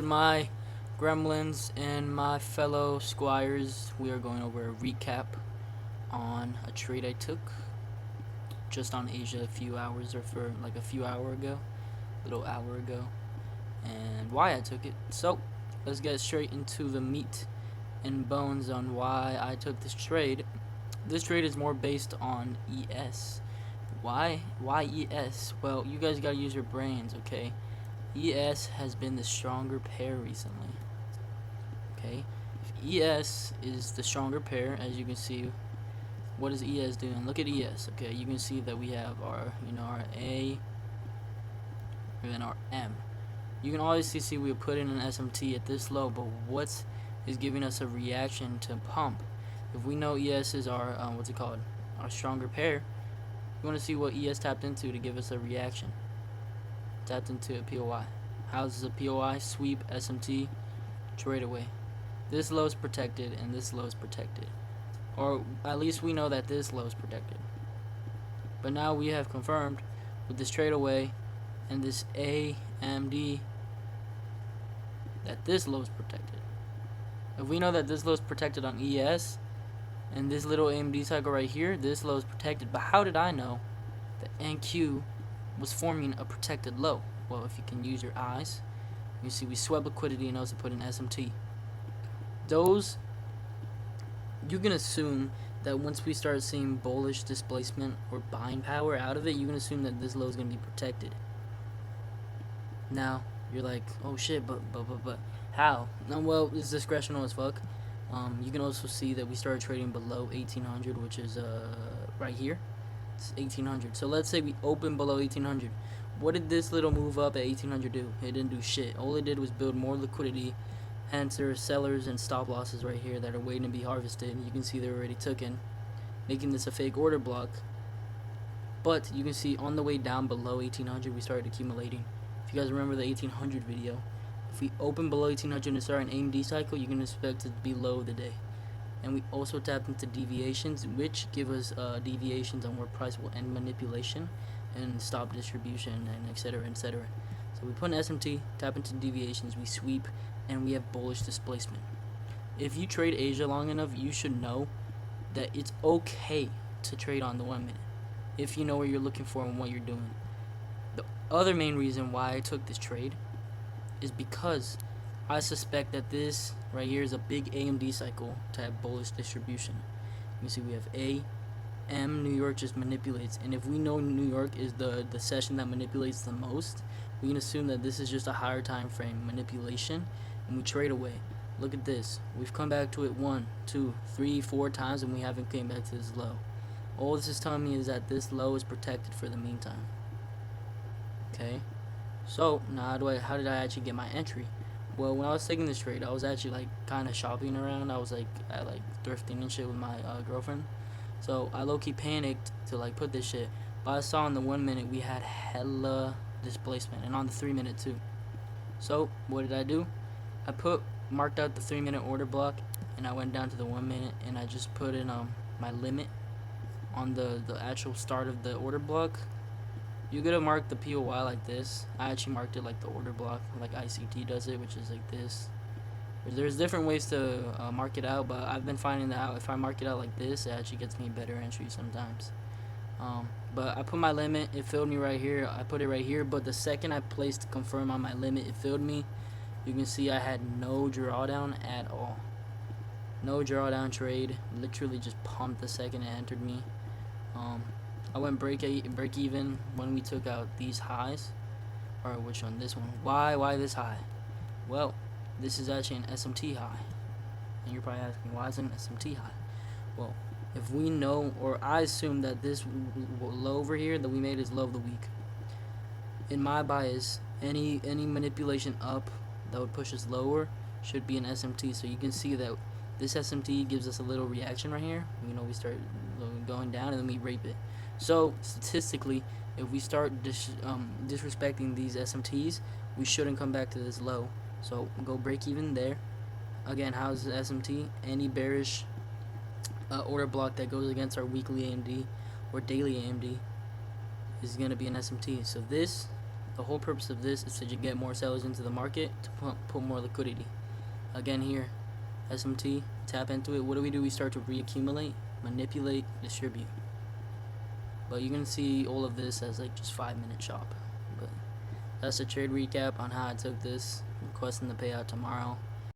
My gremlins and my fellow squires, we are going over a recap on a trade I took just on Asia a few hours or for like a few hour ago, little hour ago, and why I took it. So let's get straight into the meat and bones on why I took this trade. This trade is more based on ES. Why? Why ES? Well, you guys gotta use your brains, okay? ES has been the stronger pair recently. Okay, if ES is the stronger pair, as you can see, what is ES doing? Look at ES. Okay, you can see that we have our, our A and then our M. You can obviously see we put in an SMT at this low, but what is giving us a reaction to pump? If we know ES is our what's it called? Our stronger pair. We want to see what ES tapped into to give us a reaction. Tapped into a POI. How's a POI? Sweep, SMT, trade away. This low is protected and this low is protected. Or at least we know that this low is protected. But now we have confirmed with this trade away and this AMD that this low is protected. If we know that this low is protected on ES and this little AMD cycle right here, this low is protected. But how did I know that NQ was forming a protected low? Well, if you can use your eyes, you see we swept liquidity and also put in SMT. Those, you can assume that once we start seeing bullish displacement or buying power out of it, you can assume that this low is going to be protected. Now, you're like, oh shit, but how? No, well, it's discretional as fuck. You can also see that we started trading below 1800, which is right here. It's 1800. So let's say we open below 1800. What did this little move up at 1800 do? It didn't do shit. All it did was build more liquidity. Hence, there are sellers and stop losses right here that are waiting to be harvested. You can see they're already taken, making this a fake order block. But you can see on the way down below 1800, we started accumulating. If you guys remember the 1800 video, if we open below 1800 and start an AMD cycle, you can expect it to be low of the day. And we also tapped into deviations, which give us deviations on where price will end manipulation and stop distribution and etc. etc. So we put an SMT, tap into deviations, we sweep, and we have bullish displacement. If you trade Asia long enough, you should know that it's okay to trade on the 1 minute if you know what you're looking for and what you're doing. The other main reason why I took this trade is because I suspect that this right here is a big AMD cycle to have bullish distribution. You can see we have A, M, New York just manipulates, and if we know New York is the session that manipulates the most, we can assume that this is just a higher time frame manipulation, and we trade away. Look at this. We've come back to it 1, 2, 3, 4 times, and we haven't came back to this low. All this is telling me is that this low is protected for the meantime. Okay, so now how did I actually get my entry? Well, when I was taking this trade, I was actually like kind of shopping around. I was like thrifting and shit with my girlfriend. So I low-key panicked to like put this shit. But I saw in the 1 minute we had hella displacement, and on the 3 minute too. So what did I do? I marked out the 3 minute order block, and I went down to the 1 minute, and I just put in my limit on the actual start of the order block. You gotta mark the POI like this. I actually marked it like the order block, like ICT does it, which is like this. There's different ways to mark it out, but I've been finding that out. If I mark it out like this, it actually gets me better entry sometimes. But I put my limit, it filled me right here. I put it right here, but the second I placed confirm on my limit, it filled me. You can see I had no drawdown at all. No drawdown trade. Literally just pumped the second it entered me. I went break even when we took out these highs. Or which one? This one. Why this high? Well, this is actually an SMT high. And you're probably asking, why is it an SMT high? Well, if we know, or I assume that this low over here that we made is low of the week. In my bias, any manipulation up that would push us lower should be an SMT. So you can see that this SMT gives us a little reaction right here. We start going down and then we rape it. So statistically, if we start disrespecting these SMTs, we shouldn't come back to this low. So go break even there. Again, how's the SMT? Any bearish order block that goes against our weekly AMD or daily AMD is going to be an SMT. So this The whole purpose of this is to get more sellers into the market to put more liquidity. Again here, SMT, tap into it. What do? We start to reaccumulate, manipulate, distribute. But you can see all of this as like just 5-minute shop. But that's a trade recap on how I took this, requesting the payout tomorrow.